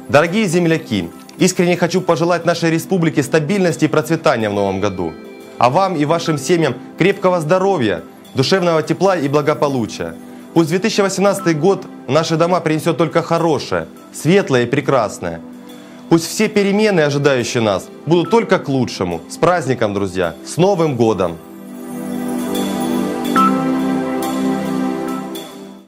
Дорогие земляки, искренне хочу пожелать нашей республике стабильности и процветания в новом году. А вам и вашим семьям крепкого здоровья, душевного тепла и благополучия. Пусть 2018 год в наши дома принесет только хорошее, светлое и прекрасное. Пусть все перемены, ожидающие нас, будут только к лучшему. С праздником, друзья! С Новым годом!